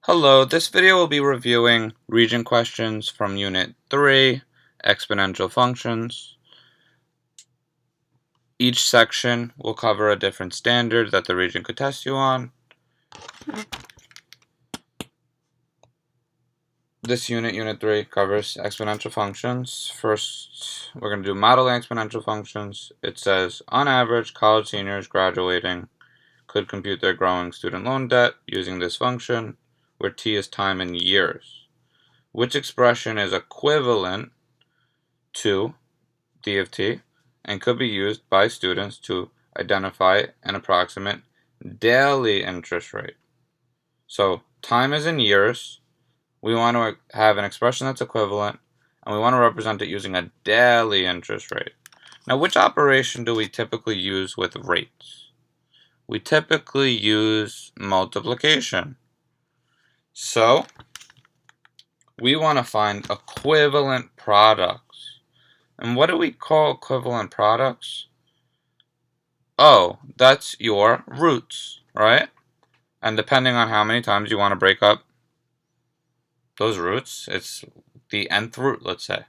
Hello, this video will be reviewing Regent questions from Unit 3, Exponential Functions. Each section will cover a different standard that the Regent could test you on. This unit, Unit 3, covers exponential functions. First, we're going to do modeling exponential functions. It says, on average, college seniors graduating could compute their growing student loan debt using this function, where t is time in years. Which expression is equivalent to d of t and could be used by students to identify an approximate daily interest rate? So time is in years. We want to have an expression that's equivalent, and we want to represent it using a daily interest rate. Now, which operation do we typically use with rates? We typically use multiplication. So we want to find equivalent products. And what do we call equivalent products? Oh, that's your roots, right? And depending on how many times you want to break up those roots, it's the nth root, let's say.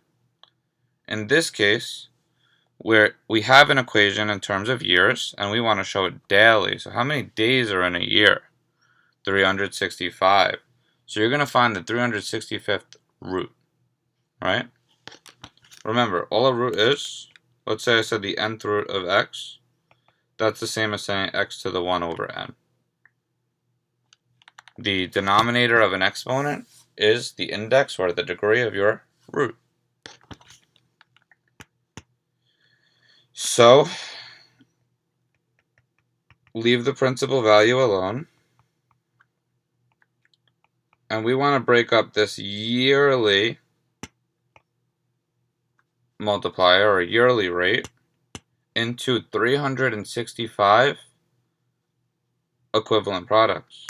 In this case, where we have an equation in terms of years, and we want to show it daily. So how many days are in a year? 365. So you're going to find the 365th root, right? Remember, all a root is, let's say I said the nth root of x. That's the same as saying x to the 1 over n. The denominator of an exponent is the index or the degree of your root. So, leave the principal value alone. And we want to break up this yearly multiplier or yearly rate into 365 equivalent products.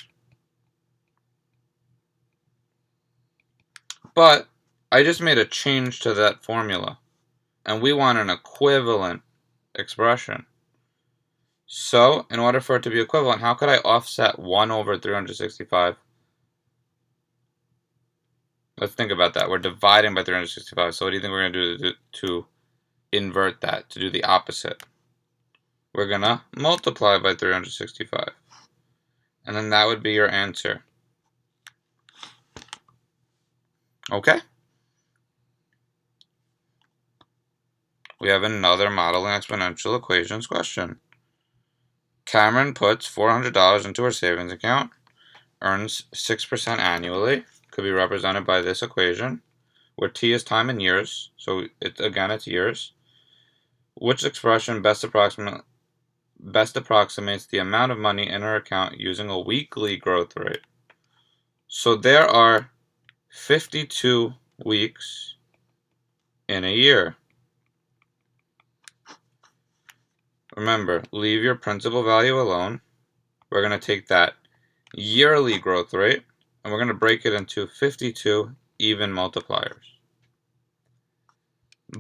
But I just made a change to that formula, and we want an equivalent expression. So, in order for it to be equivalent, how could I offset 1 over 365? Let's think about that. We're dividing by 365. So what do you think we're going to do to invert that, to do the opposite? We're going to multiply by 365. And then that would be your answer. Okay? We have another modeling exponential equations question. Cameron puts $400 into her savings account, earns 6% annually, could be represented by this equation, where t is time in years, so it's years. Which expression best approximates the amount of money in her account using a weekly growth rate? So there are 52 weeks in a year. Remember, leave your principal value alone. We're going to take that yearly growth rate, and we're going to break it into 52 even multipliers.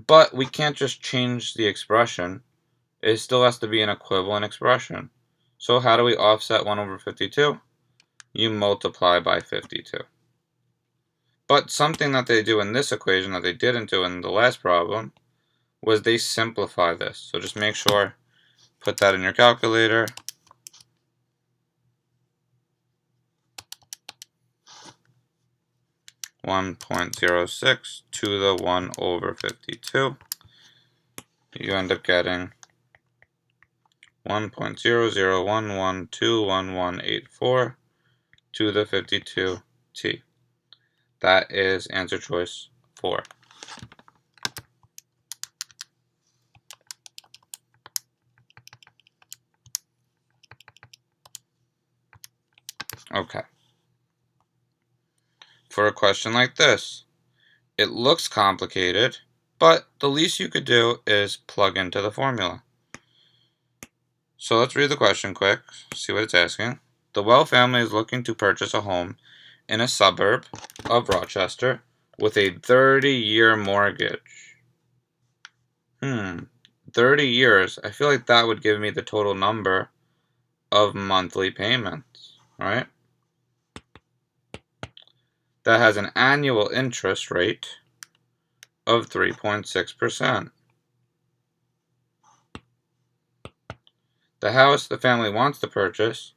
But we can't just change the expression. It still has to be an equivalent expression. So how do we offset 1 over 52? You multiply by 52. But something that they do in this equation that they didn't do in the last problem was they simplify this. So just make sure, put that in your calculator. (1.06) to the 1 over 52. You end up getting 1.0011211184 to the 52t. That is answer choice 4. Okay. For a question like this, it looks complicated, but the least you could do is plug into the formula. So let's read the question quick, see what it's asking. The Well family is looking to purchase a home in a suburb of Rochester with a 30-year mortgage. 30 years. I feel like that would give me the total number of monthly payments, right? that has an annual interest rate of 3.6%. The house the family wants to purchase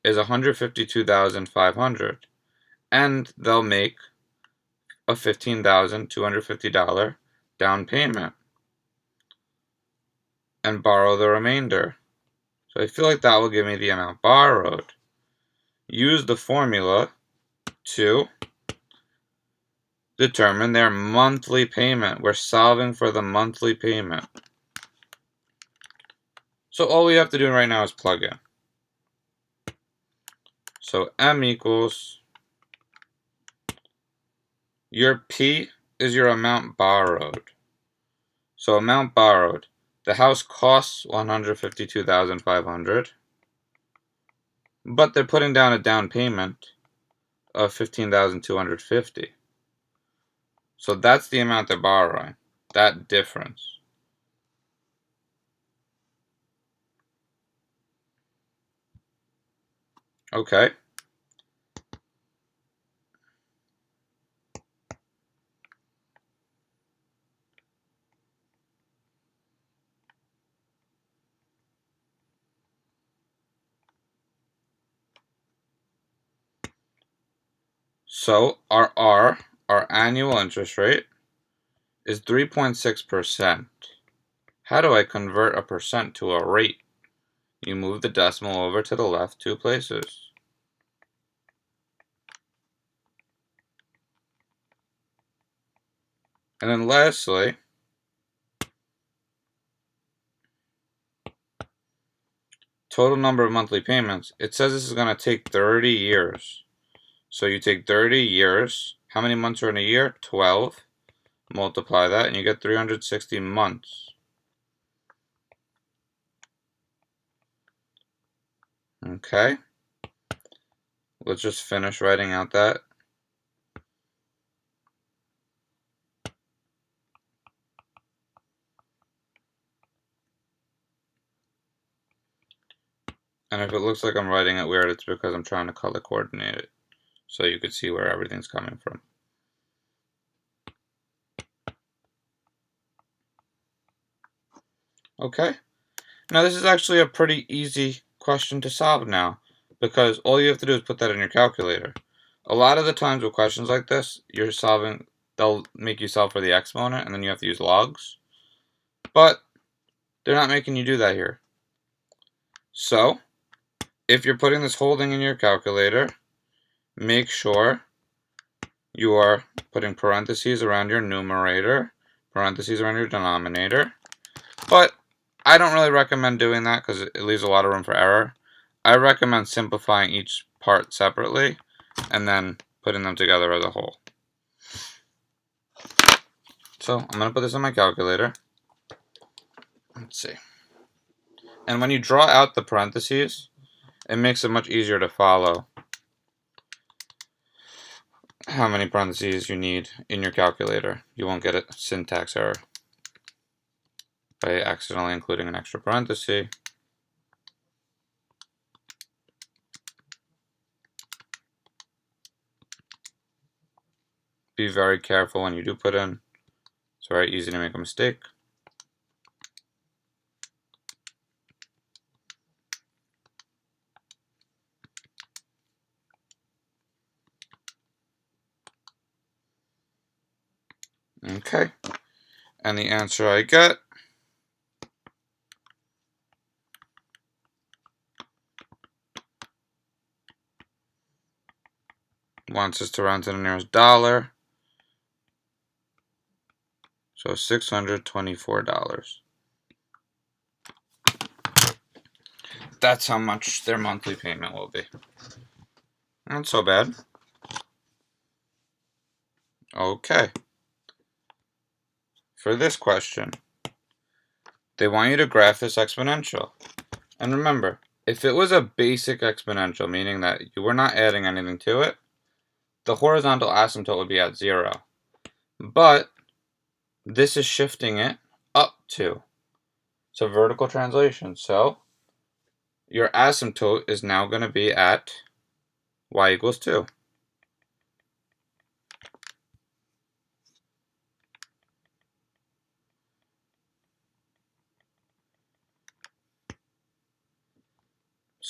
is $152,500, and they'll make a $15,250 down payment and borrow the remainder. So I feel like that will give me the amount borrowed. Use the formula to determine their monthly payment. We're solving for the monthly payment. So all we have to do right now is plug in. So M equals, your P is your amount borrowed. So amount borrowed, the house costs $152,500, but they're putting down a down payment of $15,250. So that's the amount they're borrowing, that difference. Okay. So our R, our annual interest rate, is 3.6%. How do I convert a percent to a rate? You move the decimal over to the left 2 places. And then lastly, total number of monthly payments. It says this is going to take 30 years. So you take 30 years. How many months are in a year? 12. Multiply that and you get 360 months. Okay. Let's just finish writing out that. And if it looks like I'm writing it weird, it's because I'm trying to color coordinate it so you could see where everything's coming from. Okay. Now this is actually a pretty easy question to solve now, because all you have to do is put that in your calculator. A lot of the times with questions like this, they'll make you solve for the exponent and then you have to use logs. But they're not making you do that here. So if you're putting this whole thing in your calculator, make sure you are putting parentheses around your numerator, parentheses around your denominator. But I don't really recommend doing that because it leaves a lot of room for error. I recommend simplifying each part separately and then putting them together as a whole. So I'm going to put this in my calculator. Let's see. And when you draw out the parentheses, it makes it much easier to follow how many parentheses you need in your calculator. You won't get a syntax error by accidentally including an extra parenthesis. Be very careful when you do put in. It's very easy to make a mistake. Okay, and the answer I get wants us to round to the nearest dollar, so $624. That's how much their monthly payment will be. Not so bad. Okay. For this question, they want you to graph this exponential. And remember, if it was a basic exponential, meaning that you were not adding anything to it, the horizontal asymptote would be at 0. But this is shifting it up 2. So vertical translation. So your asymptote is now going to be at y equals 2.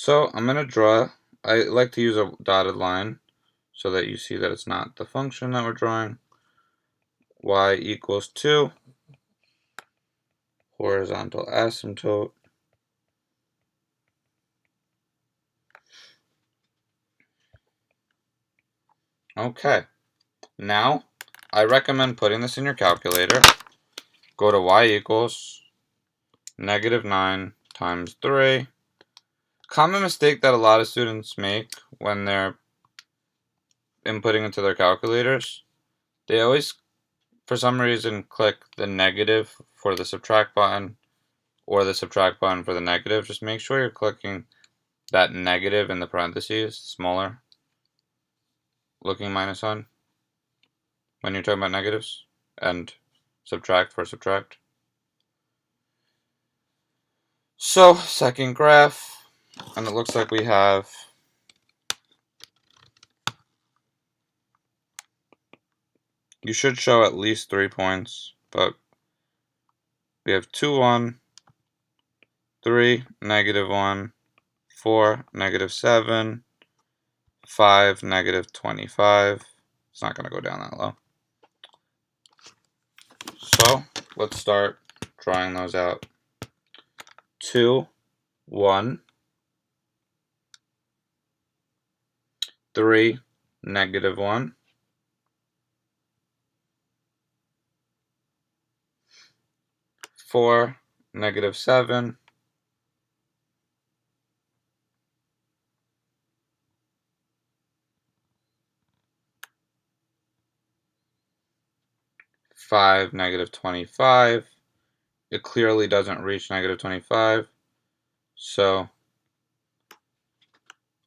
So I'm going to draw, I like to use a dotted line so that you see that it's not the function that we're drawing. Y equals 2, horizontal asymptote. Okay, now I recommend putting this in your calculator. Go to y equals -9 times 3. Common mistake that a lot of students make when they're inputting into their calculators, they always, for some reason, click the negative for the subtract button or the subtract button for the negative. Just make sure you're clicking that negative in the parentheses, smaller looking minus sign, when you're talking about negatives, and subtract for subtract. So, second graph, and it looks like we have you should show at least 3 points, but we have 2, 1, 3, -1, 4, -7, 5, -25. It's not going to go down that low. So let's start drawing those out. 2, 1, 3, -1, 4, -7, 5, -25. It clearly doesn't reach -25. So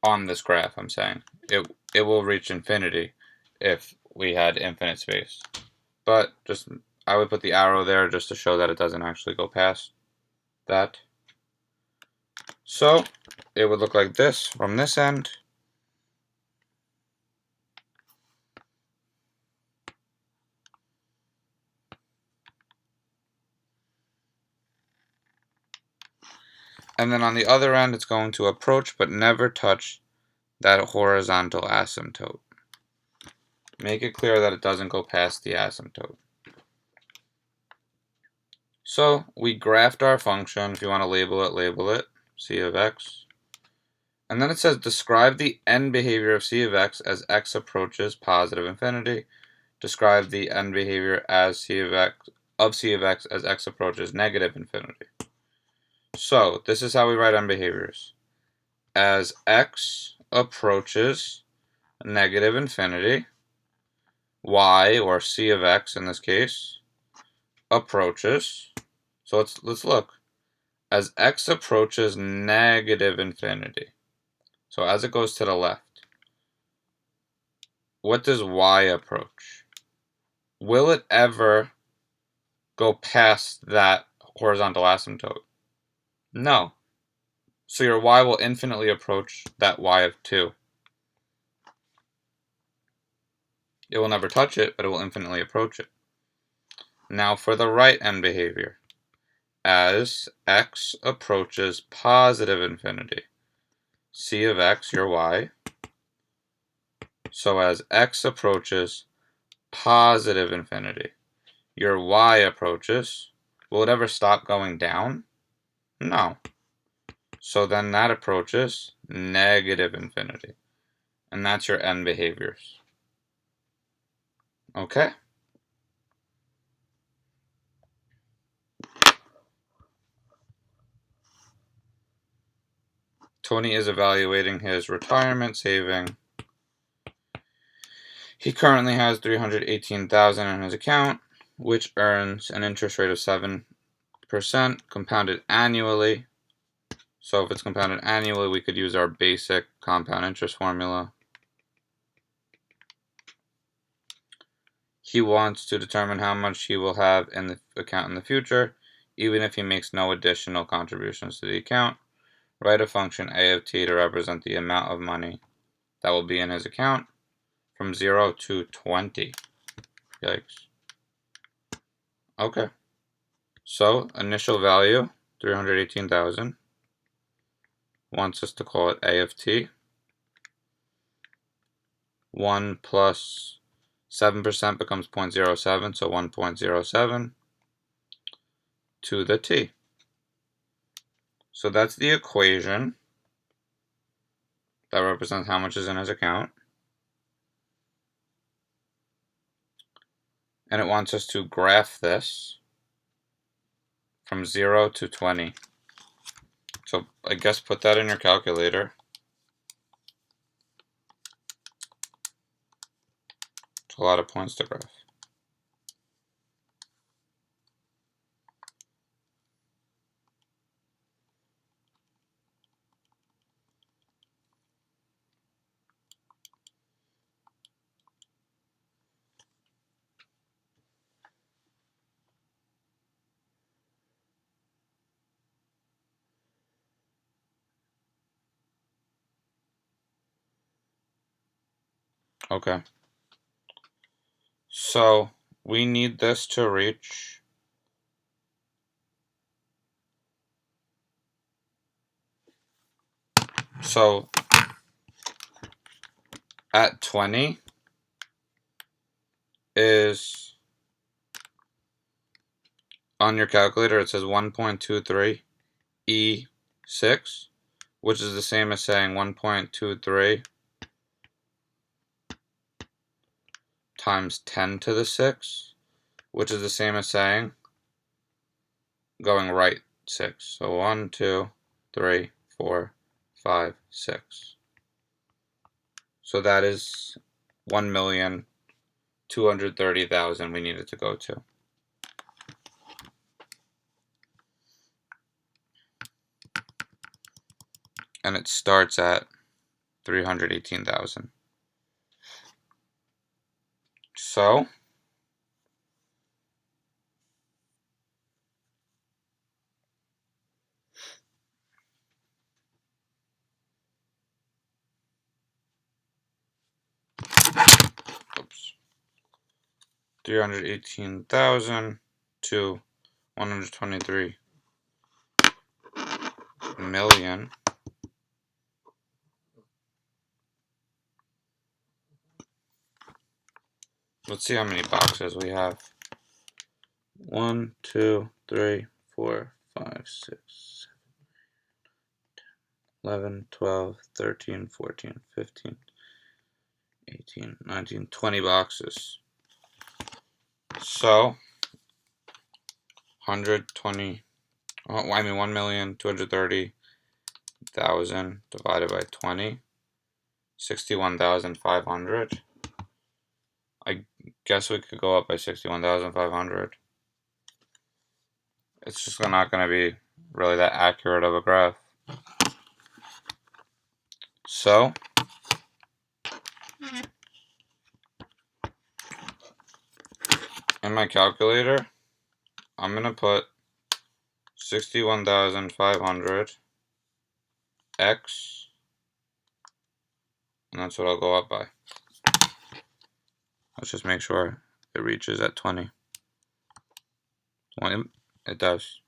on this graph, I'm saying it will reach infinity if we had infinite space. But just I would put the arrow there just to show that it doesn't actually go past that. So it would look like this from this end. And then on the other end, it's going to approach but never touch that horizontal asymptote. Make it clear that it doesn't go past the asymptote. So we graphed our function. If you want to label it, c of x. And then it says describe the end behavior of c of x as x approaches positive infinity. Describe the end behavior as c of x as x approaches negative infinity. So this is how we write end behaviors. As x approaches negative infinity, y, or c of x in this case, approaches. So let's look. As x approaches negative infinity, so as it goes to the left, what does y approach? Will it ever go past that horizontal asymptote? No. So your y will infinitely approach that y of 2. It will never touch it, but it will infinitely approach it. Now for the right end behavior. As x approaches positive infinity, c of x, your y. So as x approaches positive infinity, your y approaches. Will it ever stop going down? No. So then that approaches negative infinity. And that's your end behaviors. Okay? Tony is evaluating his retirement saving. He currently has $318,000 in his account, which earns an interest rate of 7% compounded annually. So if it's compounded annually, we could use our basic compound interest formula. He wants to determine how much he will have in the account in the future, even if he makes no additional contributions to the account. Write a function a of t to represent the amount of money that will be in his account from 0 to 20. Yikes. Okay. So initial value, 318,000. wants us to call it A of t. 1 plus 7% becomes 0.07, so 1.07 to the t. So that's the equation that represents how much is in his account. And it wants us to graph this from 0 to 20. So I guess put that in your calculator. It's a lot of points to graph. Okay. So we need this to reach at 20 is, on your calculator it says 1.23 E6, which is the same as saying 1.23 times 10 to the 6, which is the same as saying going right 6. So 1, 2, 3, 4, 5, 6. So that is 1,230,000 we needed to go to. And it starts at 318,000. So oops, 318,000 to 123 million. Let's see how many boxes we have. 1, 2, 3, 4, 5, 6, 11, 12, 13, 14, 15, 18, 19, 20 boxes. So 1,230,000 divided by 20, 61,500. I guess we could go up by 61,500. It's just not going to be really that accurate of a graph. So in my calculator, I'm going to put 61,500 x, and that's what I'll go up by. Let's just make sure it reaches at 20. It does.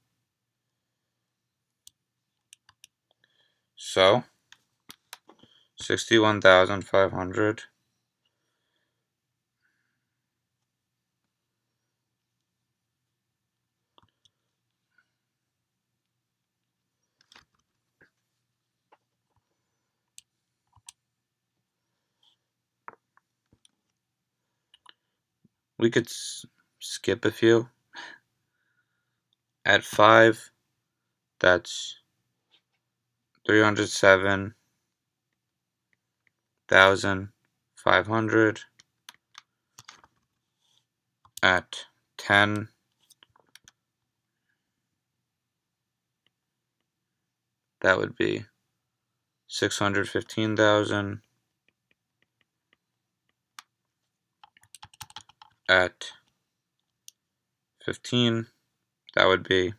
So 61,500 we could skip a few. At 5, that's 307,500. At 10, that would be 615,000. At 15, that would be,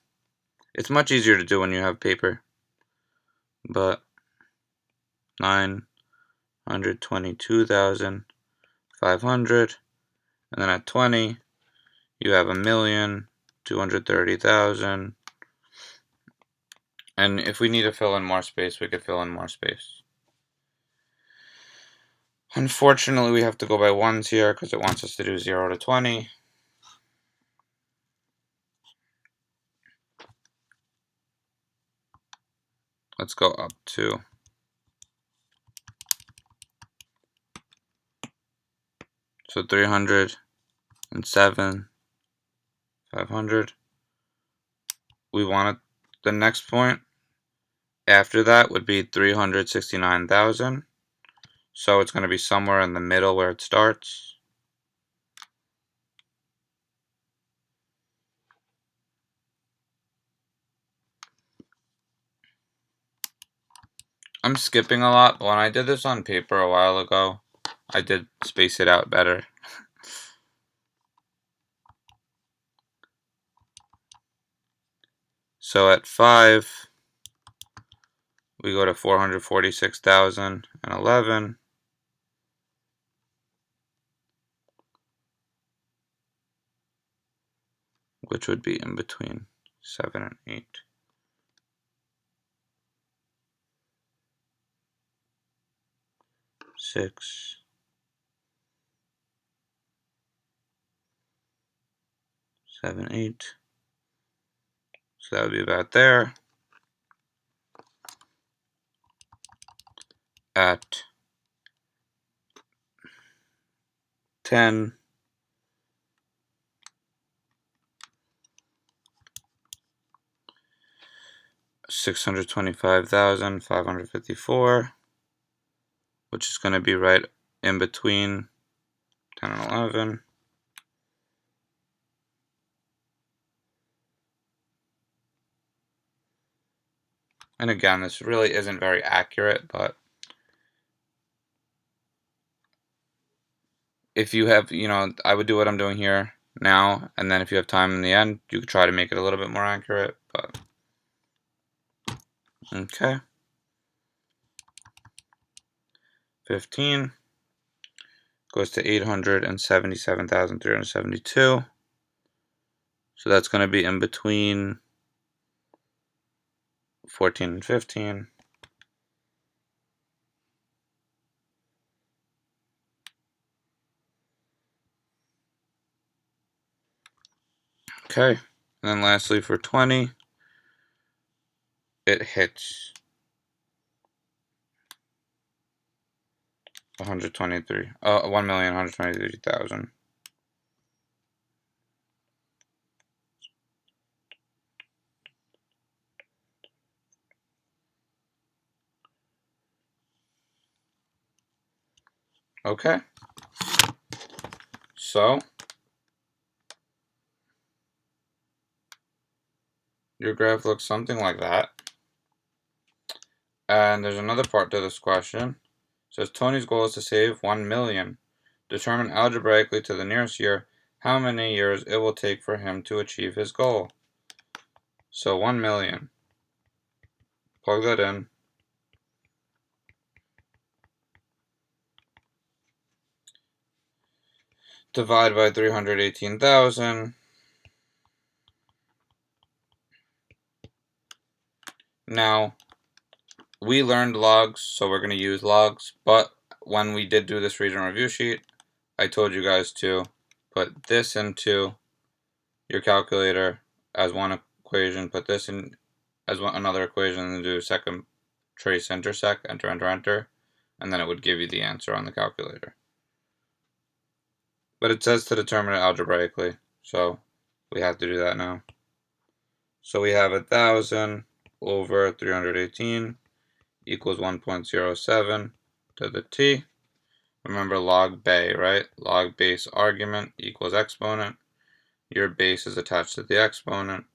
it's much easier to do when you have paper, but 922,500. And then at 20, you have 1,230,000. And if we need to fill in more space, we could fill in more space. Unfortunately, we have to go by ones here because it wants us to do 0 to 20. Let's go up to so 307, 500. We want it, the next point after that would be 369,000. So it's going to be somewhere in the middle where it starts. I'm skipping a lot, but when I did this on paper a while ago, I did space it out better. So at 5, we go to 446,011, which would be in between 7 and 8. Six, 7, 8. So that would be about there. At 10, 625,554, which is going to be right in between 10 and 11. And again, this really isn't very accurate, but if you have, I would do what I'm doing here now, and then if you have time in the end, you could try to make it a little bit more accurate, but okay. 15 goes to 877,372. So that's going to be in between 14 and 15. Okay, and then lastly for 20, it hits 1,123,000. Okay, so your graph looks something like that. And there's another part to this question. It says Tony's goal is to save 1 million. Determine algebraically to the nearest year how many years it will take for him to achieve his goal. So 1 million. Plug that in. Divide by 318,000. Now, we learned logs, so we're going to use logs, but when we did do this region review sheet, I told you guys to put this into your calculator as one equation, put this in as another equation, and then do second trace intersect, enter, enter, enter, and then it would give you the answer on the calculator. But it says to determine it algebraically, so we have to do that now. So we have 1,000 over 318 equals 1.07 to the t. Remember log bay, right? Log base argument equals exponent. Your base is attached to the exponent.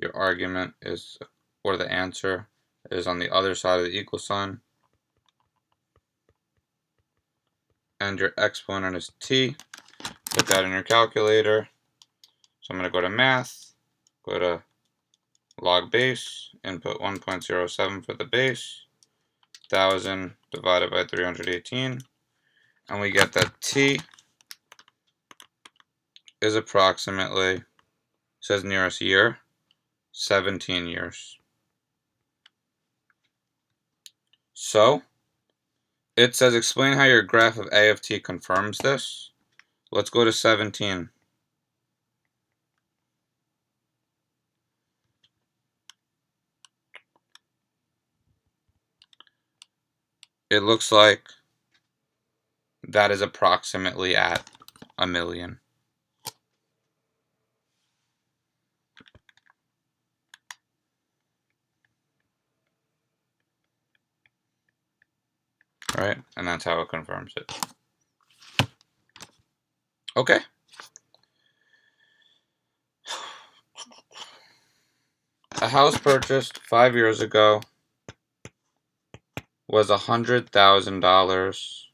Your argument is, or the answer, is on the other side of the equal sign. And your exponent is t. Put that in your calculator. So I'm going to go to math, go to log base, input 1.07 for the base, 1,000 divided by 318, and we get that t is approximately, says nearest year, 17 years. So, it says explain how your graph of A of t confirms this. Let's go to 17. It looks like that is approximately at 1,000,000. Right? And that's how it confirms it. Okay. A house purchased 5 years ago was $100,000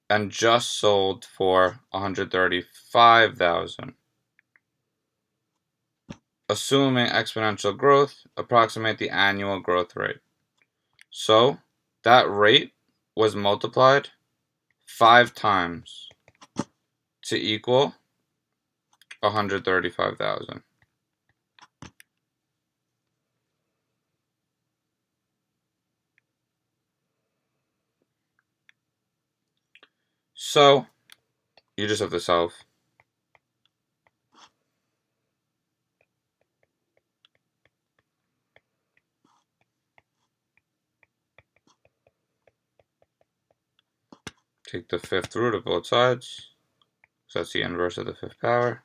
and just sold for $135,000. Assuming exponential growth, approximate the annual growth rate. So that rate was multiplied 5 times to equal 135,000. So you just have to solve. Take the fifth root of both sides. So that's the inverse of the fifth power.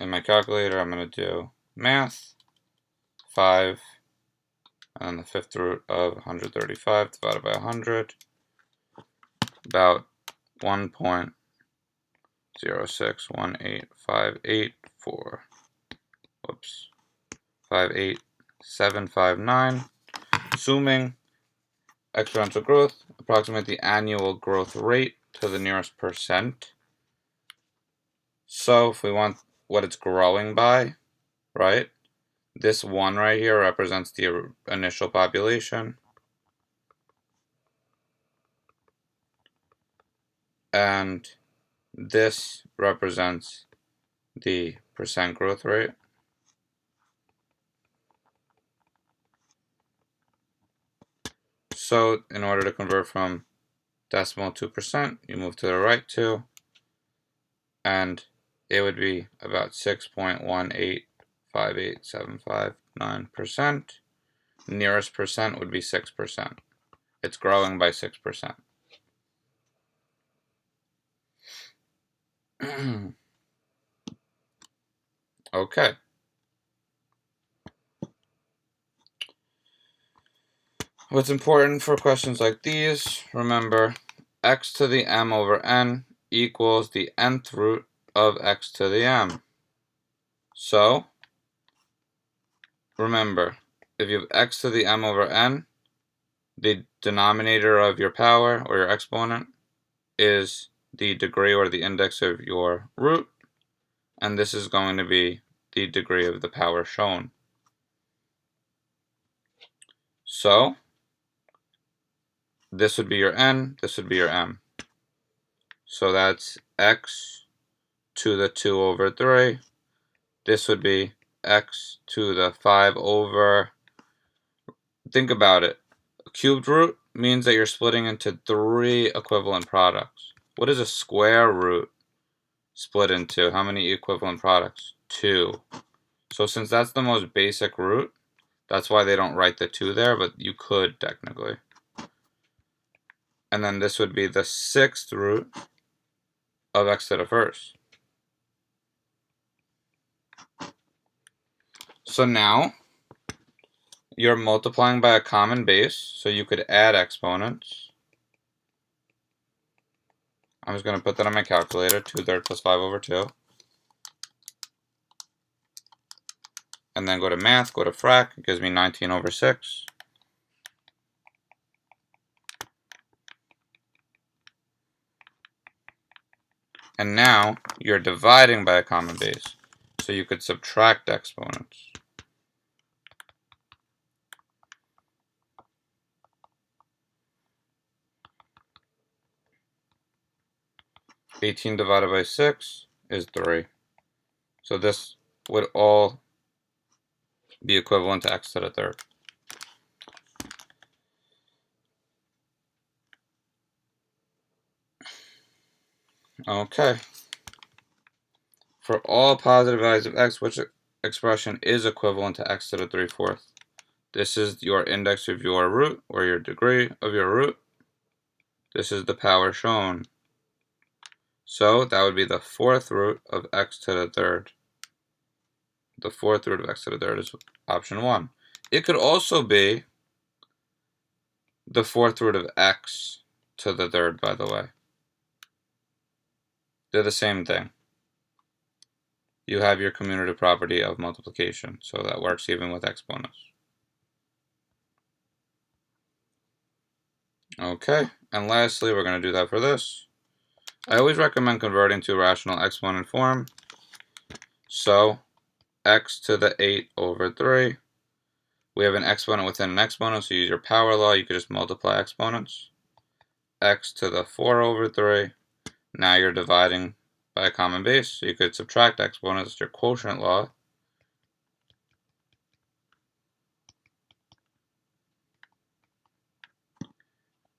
In my calculator, I'm going to do math, 5, and then the fifth root of 135 divided by 100, about 1.061858 whoops, 58759. Assuming exponential growth, approximate the annual growth rate to the nearest percent. So if we want what it's growing by, right? This 1 right here represents the initial population. And this represents the percent growth rate. So in order to convert from decimal to percent, you move to the right 2, and it would be about 6.1858759%. Nearest percent would be 6%. It's growing by 6%. Okay. What's important for questions like these, remember, x to the m over n equals the nth root of x to the m. So, remember, if you have x to the m over n, the denominator of your power or your exponent is the degree or the index of your root, and this is going to be the degree of the power shown. So, this would be your n, this would be your m. So that's x to the 2 over 3. This would be x to the 5 over, think about it. A cubed root means that you're splitting into 3 equivalent products. What is a square root split into? How many equivalent products? 2. So since that's the most basic root, that's why they don't write the 2 there, but you could technically. And then this would be the 6th root of x to the 1st. So now you're multiplying by a common base, so you could add exponents. I'm just going to put that on my calculator, 2/3 plus 5 over 2. And then go to math, go to frac, it gives me 19 over 6. And now you're dividing by a common base, so you could subtract exponents. 18 divided by 6 is 3. So this would all be equivalent to x to the third. Okay. For all positive values of x, which expression is equivalent to x to the 3/4? This is your index of your root, or your degree of your root. This is the power shown. So that would be the 4th root of x to the third. The 4th root of x to the third is option 1. It could also be the 4th root of x to the third, by the way. They're the same thing. You have your commutative property of multiplication, so that works even with exponents. Okay, and lastly, we're going to do that for this. I always recommend converting to rational exponent form. So, x to the 8 over 3. We have an exponent within an exponent, so use your power law. You could just multiply exponents. X to the 4 over 3. Now you're dividing by a common base, so you could subtract exponents. It's your quotient law.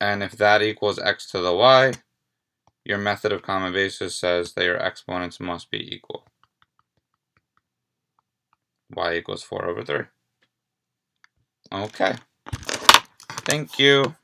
And if that equals x to the y, your method of common basis says that your exponents must be equal. Y equals 4 over 3. Okay. Thank you.